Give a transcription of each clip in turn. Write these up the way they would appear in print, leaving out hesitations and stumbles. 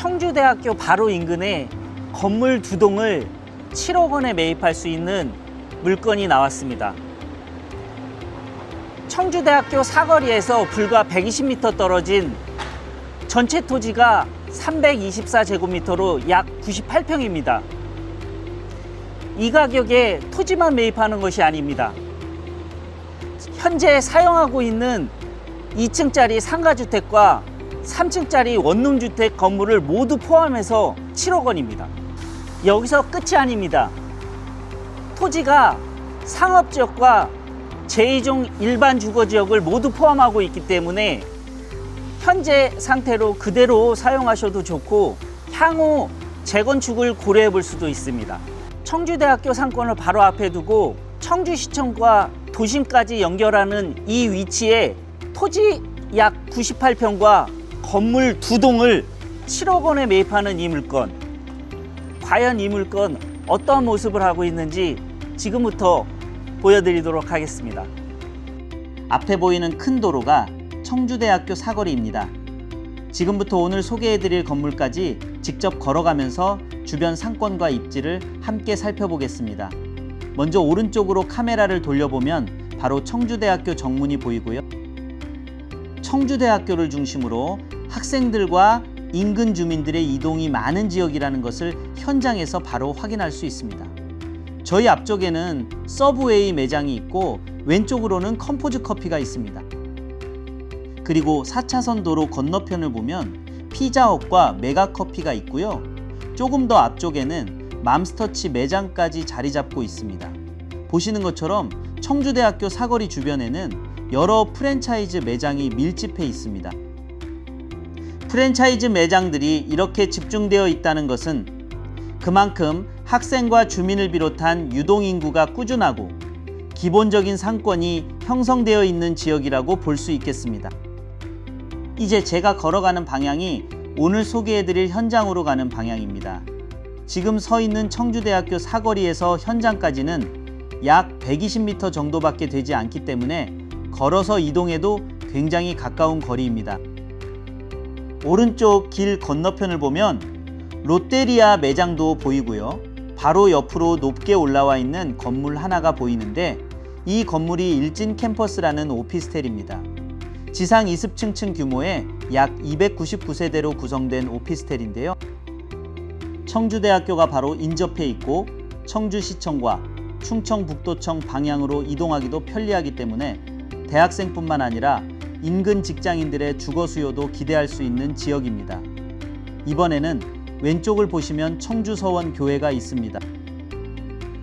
청주대학교 바로 인근에 건물 2동을 7억 원에 매입할 수 있는 물건이 나왔습니다. 청주대학교 사거리에서 불과 120m 떨어진 전체 토지가 324제곱미터로 약 98평입니다. 이 가격에 토지만 매입하는 것이 아닙니다. 현재 사용하고 있는 2층짜리 상가주택과 3층짜리 원룸주택 건물을 모두 포함해서 7억 원입니다. 여기서 끝이 아닙니다. 토지가 상업지역과 제2종 일반 주거지역을 모두 포함하고 있기 때문에 현재 상태로 그대로 사용하셔도 좋고 향후 재건축을 고려해 볼 수도 있습니다. 청주대학교 상권을 바로 앞에 두고 청주시청과 도심까지 연결하는 이 위치에 토지 약 98평과 건물 2동을 7억 원에 매입하는 이 물건. 과연 이 물건 어떤 모습을 하고 있는지 지금부터 보여드리도록 하겠습니다. 앞에 보이는 큰 도로가 청주대학교 사거리입니다. 지금부터 오늘 소개해드릴 건물까지 직접 걸어가면서 주변 상권과 입지를 함께 살펴보겠습니다. 먼저 오른쪽으로 카메라를 돌려보면 바로 청주대학교 정문이 보이고요. 청주대학교를 중심으로 학생들과 인근 주민들의 이동이 많은 지역이라는 것을 현장에서 바로 확인할 수 있습니다. 저희 앞쪽에는 서브웨이 매장이 있고 왼쪽으로는 컴포즈 커피가 있습니다. 그리고 4차선 도로 건너편을 보면 피자헛과 메가커피가 있고요. 조금 더 앞쪽에는 맘스터치 매장까지 자리 잡고 있습니다. 보시는 것처럼 청주대학교 사거리 주변에는 여러 프랜차이즈 매장이 밀집해 있습니다. 프랜차이즈 매장들이 이렇게 집중되어 있다는 것은 그만큼 학생과 주민을 비롯한 유동인구가 꾸준하고 기본적인 상권이 형성되어 있는 지역이라고 볼 수 있겠습니다. 이제 제가 걸어가는 방향이 오늘 소개해드릴 현장으로 가는 방향입니다. 지금 서 있는 청주대학교 사거리에서 현장까지는 약 120m 정도밖에 되지 않기 때문에 걸어서 이동해도 굉장히 가까운 거리입니다. 오른쪽 길 건너편을 보면 롯데리아 매장도 보이고요. 바로 옆으로 높게 올라와 있는 건물 하나가 보이는데 이 건물이 일진 캠퍼스라는 오피스텔입니다. 지상 20층 규모의 약 299세대로 구성된 오피스텔인데요. 청주대학교가 바로 인접해 있고 청주시청과 충청북도청 방향으로 이동하기도 편리하기 때문에 대학생뿐만 아니라 인근 직장인들의 주거 수요도 기대할 수 있는 지역입니다. 이번에는 왼쪽을 보시면 청주서원 교회가 있습니다.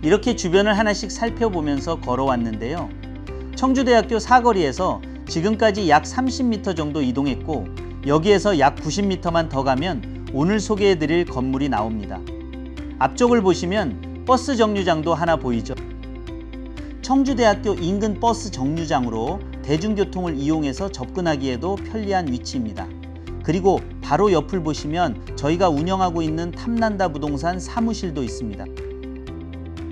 이렇게 주변을 하나씩 살펴보면서 걸어왔는데요. 청주대학교 사거리에서 지금까지 약 30m 정도 이동했고 여기에서 약 90m만 더 가면 오늘 소개해드릴 건물이 나옵니다. 앞쪽을 보시면 버스 정류장도 하나 보이죠. 청주대학교 인근 버스 정류장으로 대중교통을 이용해서 접근하기에도 편리한 위치입니다. 그리고 바로 옆을 보시면 저희가 운영하고 있는 탐난다 부동산 사무실도 있습니다.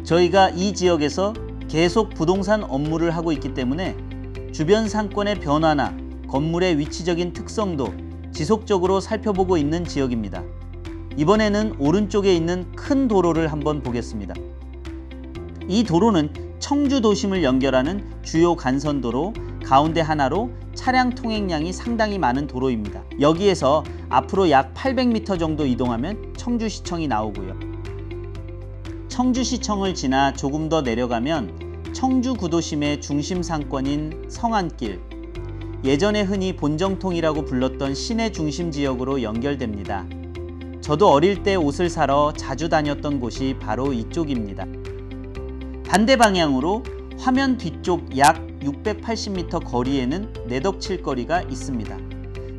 저희가 이 지역에서 계속 부동산 업무를 하고 있기 때문에 주변 상권의 변화나 건물의 위치적인 특성도 지속적으로 살펴보고 있는 지역입니다. 이번에는 오른쪽에 있는 큰 도로를 한번 보겠습니다. 이 도로는 청주 도심을 연결하는 주요 간선도로 가운데 하나로 차량 통행량이 상당히 많은 도로입니다. 여기에서 앞으로 약 800m 정도 이동하면 청주시청이 나오고요. 청주시청을 지나 조금 더 내려가면 청주 구도심의 중심 상권인 성안길, 예전에 흔히 본정통이라고 불렀던 시내 중심 지역으로 연결됩니다. 저도 어릴 때 옷을 사러 자주 다녔던 곳이 바로 이쪽입니다. 반대 방향으로 화면 뒤쪽 약 680m 거리에는 내덕칠거리가 있습니다.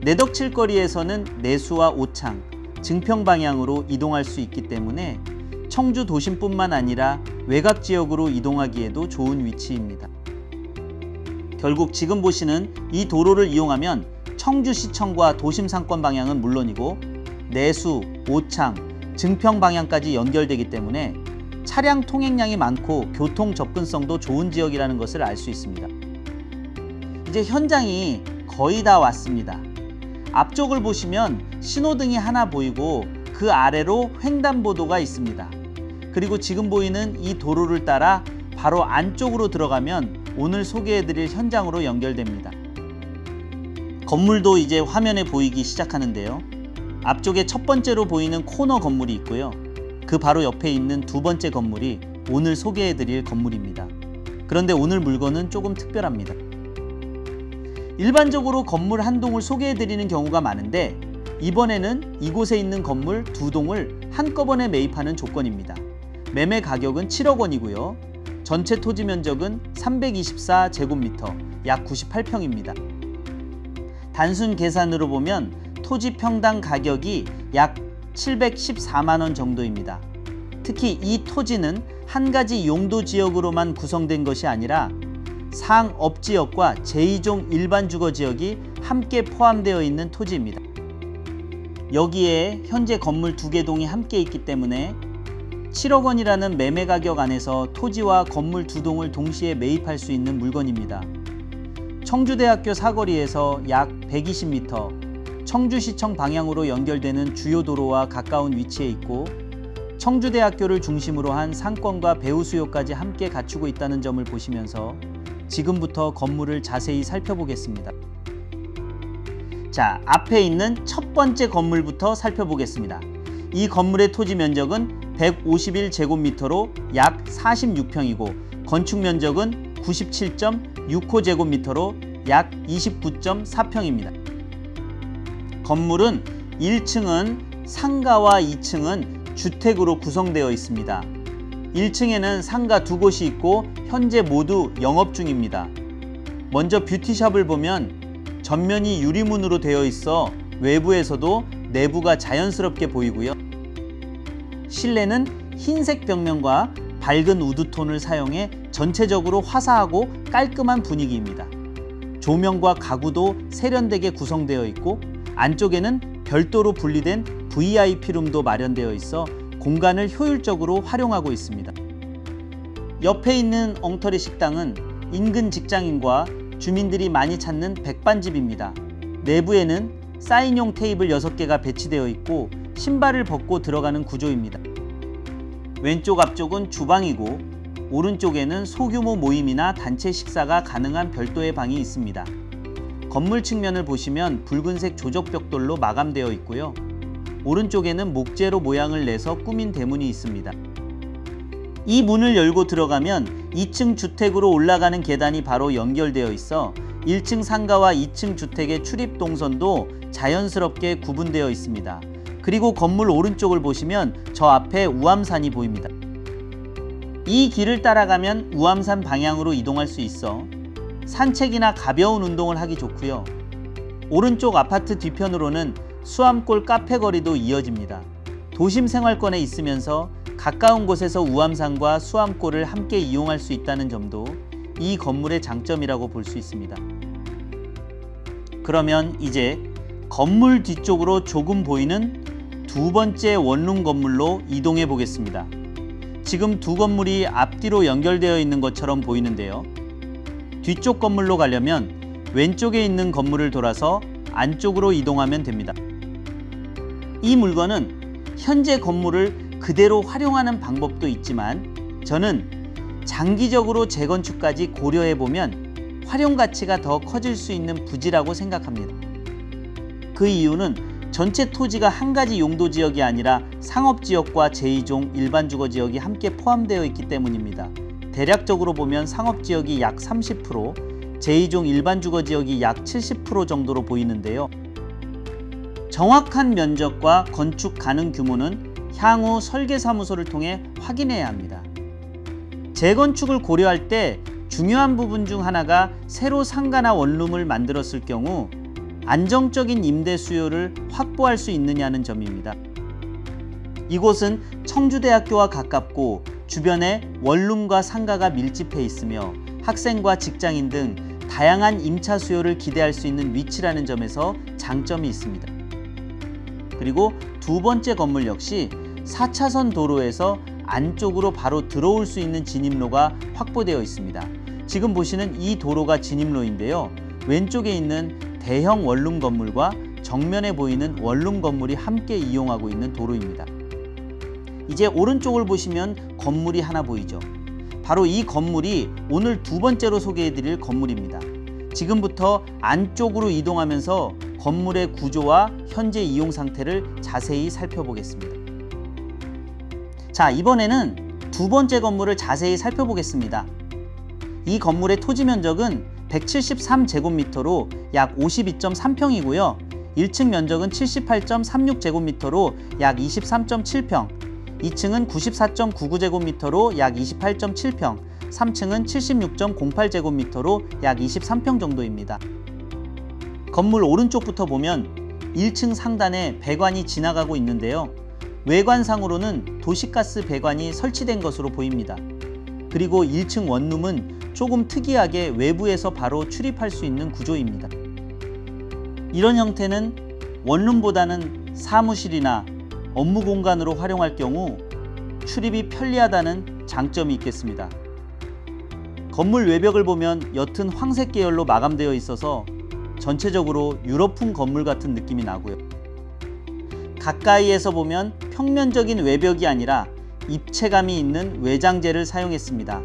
내덕칠거리에서는 내수와 오창, 증평 방향으로 이동할 수 있기 때문에 청주 도심뿐만 아니라 외곽 지역으로 이동하기에도 좋은 위치입니다. 결국 지금 보시는 이 도로를 이용하면 청주시청과 도심상권 방향은 물론이고 내수, 오창, 증평 방향까지 연결되기 때문에 차량 통행량이 많고 교통 접근성도 좋은 지역이라는 것을 알 수 있습니다. 이제 현장이 거의 다 왔습니다. 앞쪽을 보시면 신호등이 하나 보이고 그 아래로 횡단보도가 있습니다. 그리고 지금 보이는 이 도로를 따라 바로 안쪽으로 들어가면 오늘 소개해드릴 현장으로 연결됩니다. 건물도 이제 화면에 보이기 시작하는데요. 앞쪽에 첫 번째로 보이는 코너 건물이 있고요. 그 바로 옆에 있는 두 번째 건물이 오늘 소개해드릴 건물입니다. 그런데 오늘 물건은 조금 특별합니다. 일반적으로 건물 한 동을 소개해드리는 경우가 많은데 이번에는 이곳에 있는 건물 두 동을 한꺼번에 매입하는 조건입니다. 매매 가격은 7억 원이고요. 전체 토지 면적은 324제곱미터, 약 98평입니다. 단순 계산으로 보면 토지 평당 가격이 약 714만 원 정도입니다. 특히 이 토지는 한 가지 용도 지역으로만 구성된 것이 아니라 상업지역과 제2종 일반 주거지역이 함께 포함되어 있는 토지입니다. 여기에 현재 건물 두 개 동이 함께 있기 때문에 7억 원이라는 매매 가격 안에서 토지와 건물 두 동을 동시에 매입할 수 있는 물건입니다. 청주대학교 사거리에서 약 120m, 청주시청 방향으로 연결되는 주요 도로와 가까운 위치에 있고 청주대학교를 중심으로 한 상권과 배우 수요까지 함께 갖추고 있다는 점을 보시면서 지금부터 건물을 자세히 살펴보겠습니다. 자, 앞에 있는 첫 번째 건물부터 살펴보겠습니다. 이 건물의 토지 면적은 151제곱미터로 약 46평이고 건축 면적은 97.65제곱미터로 약 29.4평입니다. 건물은 1층은 상가와 2층은 주택으로 구성되어 있습니다. 1층에는 상가 두 곳이 있고 현재 모두 영업 중입니다. 먼저 뷰티샵을 보면 전면이 유리문으로 되어 있어 외부에서도 내부가 자연스럽게 보이고요. 실내는 흰색 벽면과 밝은 우드톤을 사용해 전체적으로 화사하고 깔끔한 분위기입니다. 조명과 가구도 세련되게 구성되어 있고 안쪽에는 별도로 분리된 VIP룸도 마련되어 있어 공간을 효율적으로 활용하고 있습니다. 옆에 있는 엉터리 식당은 인근 직장인과 주민들이 많이 찾는 백반집입니다. 내부에는 사인용 테이블 6개가 배치되어 있고 신발을 벗고 들어가는 구조입니다. 왼쪽 앞쪽은 주방이고 오른쪽에는 소규모 모임이나 단체 식사가 가능한 별도의 방이 있습니다. 건물 측면을 보시면 붉은색 조적벽돌로 마감되어 있고요. 오른쪽에는 목재로 모양을 내서 꾸민 대문이 있습니다. 이 문을 열고 들어가면 2층 주택으로 올라가는 계단이 바로 연결되어 있어 1층 상가와 2층 주택의 출입 동선도 자연스럽게 구분되어 있습니다. 그리고 건물 오른쪽을 보시면 저 앞에 우암산이 보입니다. 이 길을 따라가면 우암산 방향으로 이동할 수 있어 산책이나 가벼운 운동을 하기 좋고요. 오른쪽 아파트 뒤편으로는 수암골 카페 거리도 이어집니다. 도심 생활권에 있으면서 가까운 곳에서 우암산과 수암골을 함께 이용할 수 있다는 점도 이 건물의 장점이라고 볼 수 있습니다. 그러면 이제 건물 뒤쪽으로 조금 보이는 두 번째 원룸 건물로 이동해 보겠습니다. 지금 두 건물이 앞뒤로 연결되어 있는 것처럼 보이는데요. 뒤쪽 건물로 가려면 왼쪽에 있는 건물을 돌아서 안쪽으로 이동하면 됩니다. 이 물건은 현재 건물을 그대로 활용하는 방법도 있지만 저는 장기적으로 재건축까지 고려해보면 활용 가치가 더 커질 수 있는 부지라고 생각합니다. 그 이유는 전체 토지가 한 가지 용도 지역이 아니라 상업지역과 제2종 일반 주거지역이 함께 포함되어 있기 때문입니다. 대략적으로 보면 상업지역이 약 30%, 제2종 일반 주거지역이 약 70% 정도로 보이는데요. 정확한 면적과 건축 가능 규모는 향후 설계사무소를 통해 확인해야 합니다. 재건축을 고려할 때 중요한 부분 중 하나가 새로 상가나 원룸을 만들었을 경우 안정적인 임대 수요를 확보할 수 있느냐는 점입니다. 이곳은 청주대학교와 가깝고 주변에 원룸과 상가가 밀집해 있으며 학생과 직장인 등 다양한 임차 수요를 기대할 수 있는 위치라는 점에서 장점이 있습니다. 그리고 두 번째 건물 역시 4차선 도로에서 안쪽으로 바로 들어올 수 있는 진입로가 확보되어 있습니다. 지금 보시는 이 도로가 진입로인데요. 왼쪽에 있는 대형 원룸 건물과 정면에 보이는 원룸 건물이 함께 이용하고 있는 도로입니다. 이제 오른쪽을 보시면 건물이 하나 보이죠. 바로 이 건물이 오늘 두 번째로 소개해드릴 건물입니다. 지금부터 안쪽으로 이동하면서 건물의 구조와 현재 이용 상태를 자세히 살펴보겠습니다. 자, 이번에는 두 번째 건물을 자세히 살펴보겠습니다. 이 건물의 토지 면적은 173제곱미터로 약 52.3평이고요. 1층 면적은 78.36제곱미터로 약 23.7평, 2층은 94.99제곱미터로 약 28.7평, 3층은 76.08제곱미터로 약 23평 정도입니다. 건물 오른쪽부터 보면 1층 상단에 배관이 지나가고 있는데요. 외관상으로는 도시가스 배관이 설치된 것으로 보입니다. 그리고 1층 원룸은 조금 특이하게 외부에서 바로 출입할 수 있는 구조입니다. 이런 형태는 원룸보다는 사무실이나 업무 공간으로 활용할 경우 출입이 편리하다는 장점이 있겠습니다. 건물 외벽을 보면 옅은 황색 계열로 마감되어 있어서 전체적으로 유럽풍 건물 같은 느낌이 나고요. 가까이에서 보면 평면적인 외벽이 아니라 입체감이 있는 외장재를 사용했습니다.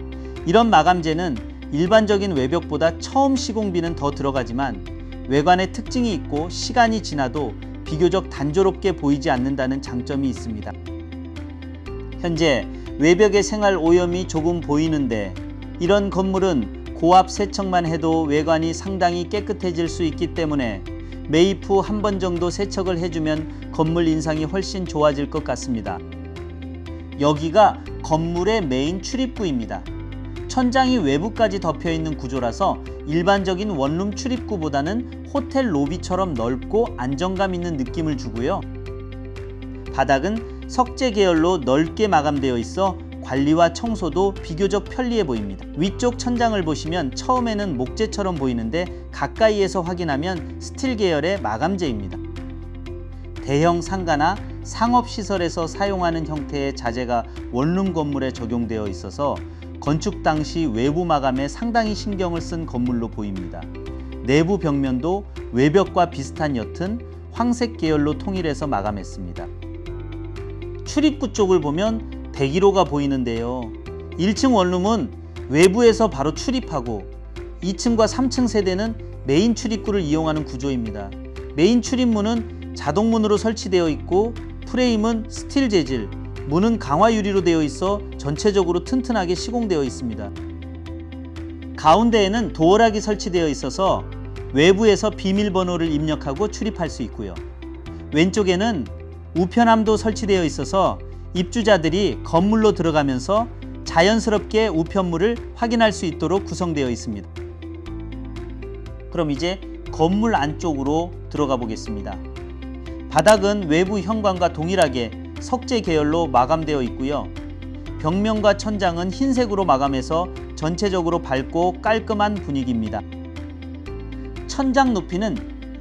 이런 마감재는 일반적인 외벽보다 처음 시공비는 더 들어가지만 외관에 특징이 있고 시간이 지나도 비교적 단조롭게 보이지 않는다는 장점이 있습니다. 현재 외벽의 생활 오염이 조금 보이는데 이런 건물은 고압 세척만 해도 외관이 상당히 깨끗해질 수 있기 때문에 매입 후 한 번 정도 세척을 해주면 건물 인상이 훨씬 좋아질 것 같습니다. 여기가 건물의 메인 출입구입니다. 천장이 외부까지 덮여 있는 구조라서 일반적인 원룸 출입구보다는 호텔 로비처럼 넓고 안정감 있는 느낌을 주고요. 바닥은 석재 계열로 넓게 마감되어 있어 관리와 청소도 비교적 편리해 보입니다. 위쪽 천장을 보시면 처음에는 목재처럼 보이는데 가까이에서 확인하면 스틸 계열의 마감재입니다. 대형 상가나 상업시설에서 사용하는 형태의 자재가 원룸 건물에 적용되어 있어서 건축 당시 외부 마감에 상당히 신경을 쓴 건물로 보입니다. 내부 벽면도 외벽과 비슷한 옅은 황색 계열로 통일해서 마감했습니다. 출입구 쪽을 보면 101호가 보이는데요. 1층 원룸은 외부에서 바로 출입하고 2층과 3층 세대는 메인 출입구를 이용하는 구조입니다. 메인 출입문은 자동문으로 설치되어 있고 프레임은 스틸 재질, 문은 강화 유리로 되어 있어 전체적으로 튼튼하게 시공되어 있습니다. 가운데에는 도어락이 설치되어 있어서 외부에서 비밀번호를 입력하고 출입할 수 있고요. 왼쪽에는 우편함도 설치되어 있어서 입주자들이 건물로 들어가면서 자연스럽게 우편물을 확인할 수 있도록 구성되어 있습니다. 그럼 이제 건물 안쪽으로 들어가 보겠습니다. 바닥은 외부 현관과 동일하게 석재 계열로 마감되어 있고요. 벽면과 천장은 흰색으로 마감해서 전체적으로 밝고 깔끔한 분위기입니다. 천장 높이는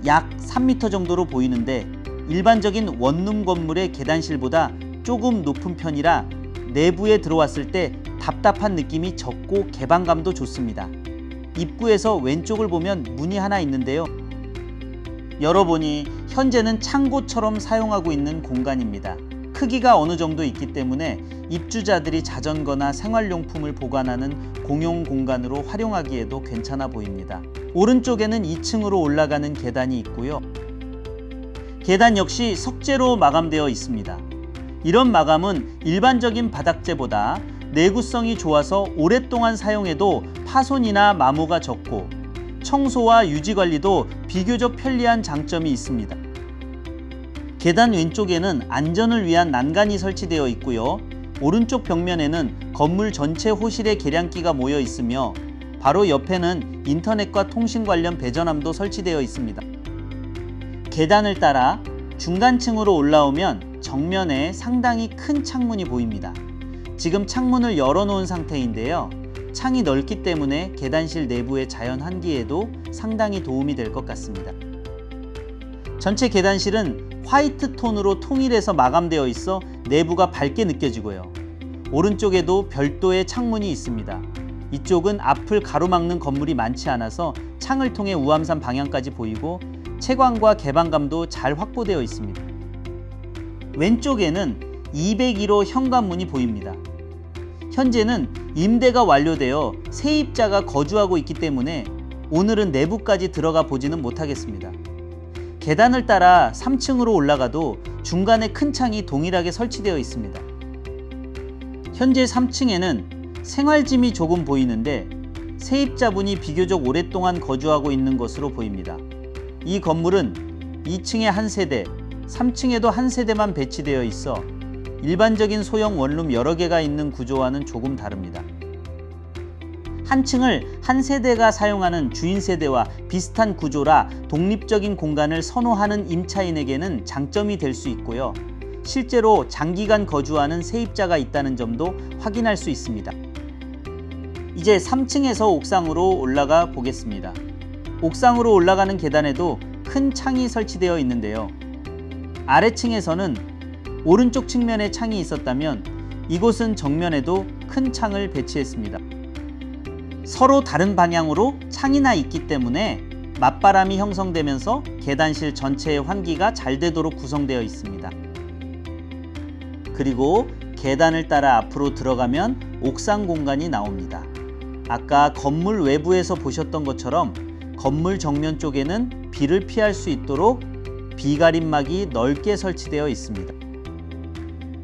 약 3m 정도로 보이는데 일반적인 원룸 건물의 계단실보다 조금 높은 편이라 내부에 들어왔을 때 답답한 느낌이 적고 개방감도 좋습니다. 입구에서 왼쪽을 보면 문이 하나 있는데요. 열어보니 현재는 창고처럼 사용하고 있는 공간입니다. 크기가 어느 정도 있기 때문에 입주자들이 자전거나 생활용품을 보관하는 공용 공간으로 활용하기에도 괜찮아 보입니다. 오른쪽에는 2층으로 올라가는 계단이 있고요. 계단 역시 석재로 마감되어 있습니다. 이런 마감은 일반적인 바닥재보다 내구성이 좋아서 오랫동안 사용해도 파손이나 마모가 적고 청소와 유지 관리도 비교적 편리한 장점이 있습니다. 계단 왼쪽에는 안전을 위한 난간이 설치되어 있고요. 오른쪽 벽면에는 건물 전체 호실에 계량기가 모여 있으며 바로 옆에는 인터넷과 통신 관련 배전함도 설치되어 있습니다. 계단을 따라 중간층으로 올라오면 정면에 상당히 큰 창문이 보입니다. 지금 창문을 열어놓은 상태인데요. 창이 넓기 때문에 계단실 내부의 자연 환기에도 상당히 도움이 될 것 같습니다. 전체 계단실은 화이트 톤으로 통일해서 마감되어 있어 내부가 밝게 느껴지고요. 오른쪽에도 별도의 창문이 있습니다. 이쪽은 앞을 가로막는 건물이 많지 않아서 창을 통해 우암산 방향까지 보이고 채광과 개방감도 잘 확보되어 있습니다. 왼쪽에는 201호 현관문이 보입니다. 현재는 임대가 완료되어 세입자가 거주하고 있기 때문에 오늘은 내부까지 들어가 보지는 못하겠습니다. 계단을 따라 3층으로 올라가도 중간에 큰 창이 동일하게 설치되어 있습니다. 현재 3층에는 생활짐이 조금 보이는데 세입자분이 비교적 오랫동안 거주하고 있는 것으로 보입니다. 이 건물은 2층에 한 세대, 3층에도 한 세대만 배치되어 있어 일반적인 소형 원룸 여러 개가 있는 구조와는 조금 다릅니다. 한 층을 한 세대가 사용하는 주인 세대와 비슷한 구조라 독립적인 공간을 선호하는 임차인에게는 장점이 될 수 있고요. 실제로 장기간 거주하는 세입자가 있다는 점도 확인할 수 있습니다. 이제 3층에서 옥상으로 올라가 보겠습니다. 옥상으로 올라가는 계단에도 큰 창이 설치되어 있는데요. 아래층에서는 오른쪽 측면에 창이 있었다면 이곳은 정면에도 큰 창을 배치했습니다. 서로 다른 방향으로 창이나 있기 때문에 맞바람이 형성되면서 계단실 전체의 환기가 잘 되도록 구성되어 있습니다. 그리고 계단을 따라 앞으로 들어가면 옥상 공간이 나옵니다. 아까 건물 외부에서 보셨던 것처럼 건물 정면 쪽에는 비를 피할 수 있도록 비가림막이 넓게 설치되어 있습니다.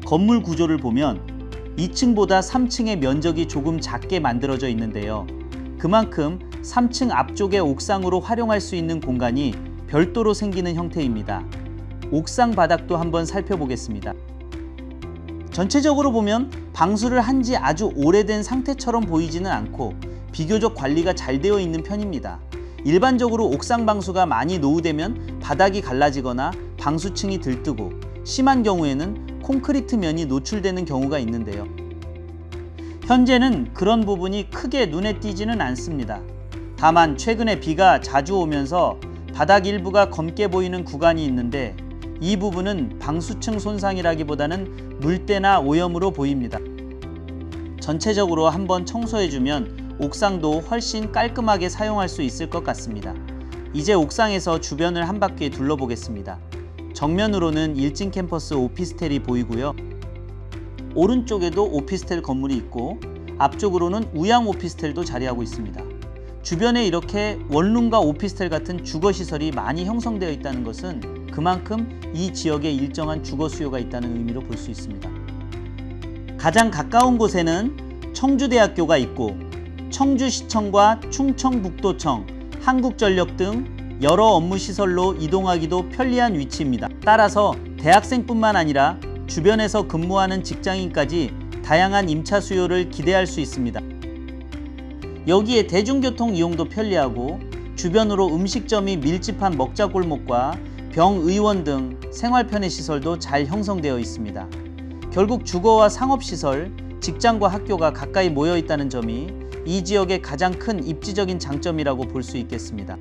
건물 구조를 보면 2층보다 3층의 면적이 조금 작게 만들어져 있는데요. 그만큼 3층 앞쪽의 옥상으로 활용할 수 있는 공간이 별도로 생기는 형태입니다. 옥상 바닥도 한번 살펴보겠습니다. 전체적으로 보면 방수를 한 지 아주 오래된 상태처럼 보이지는 않고 비교적 관리가 잘 되어 있는 편입니다. 일반적으로 옥상 방수가 많이 노후되면 바닥이 갈라지거나 방수층이 들뜨고 심한 경우에는 콘크리트 면이 노출되는 경우가 있는데요. 현재는 그런 부분이 크게 눈에 띄지는 않습니다. 다만 최근에 비가 자주 오면서 바닥 일부가 검게 보이는 구간이 있는데 이 부분은 방수층 손상이라기보다는 물때나 오염으로 보입니다. 전체적으로 한번 청소해주면 옥상도 훨씬 깔끔하게 사용할 수 있을 것 같습니다. 이제 옥상에서 주변을 한 바퀴 둘러보겠습니다. 정면으로는 1층 캠퍼스 오피스텔이 보이고요. 오른쪽에도 오피스텔 건물이 있고 앞쪽으로는 우양 오피스텔도 자리하고 있습니다. 주변에 이렇게 원룸과 오피스텔 같은 주거시설이 많이 형성되어 있다는 것은 그만큼 이 지역에 일정한 주거 수요가 있다는 의미로 볼 수 있습니다. 가장 가까운 곳에는 청주대학교가 있고 청주시청과 충청북도청, 한국전력 등 여러 업무시설로 이동하기도 편리한 위치입니다. 따라서 대학생뿐만 아니라 주변에서 근무하는 직장인까지 다양한 임차 수요를 기대할 수 있습니다. 여기에 대중교통 이용도 편리하고 주변으로 음식점이 밀집한 먹자골목과 병의원 등 생활 편의 시설도 잘 형성되어 있습니다. 결국 주거와 상업시설, 직장과 학교가 가까이 모여 있다는 점이 이 지역의 가장 큰 입지적인 장점이라고 볼 수 있겠습니다.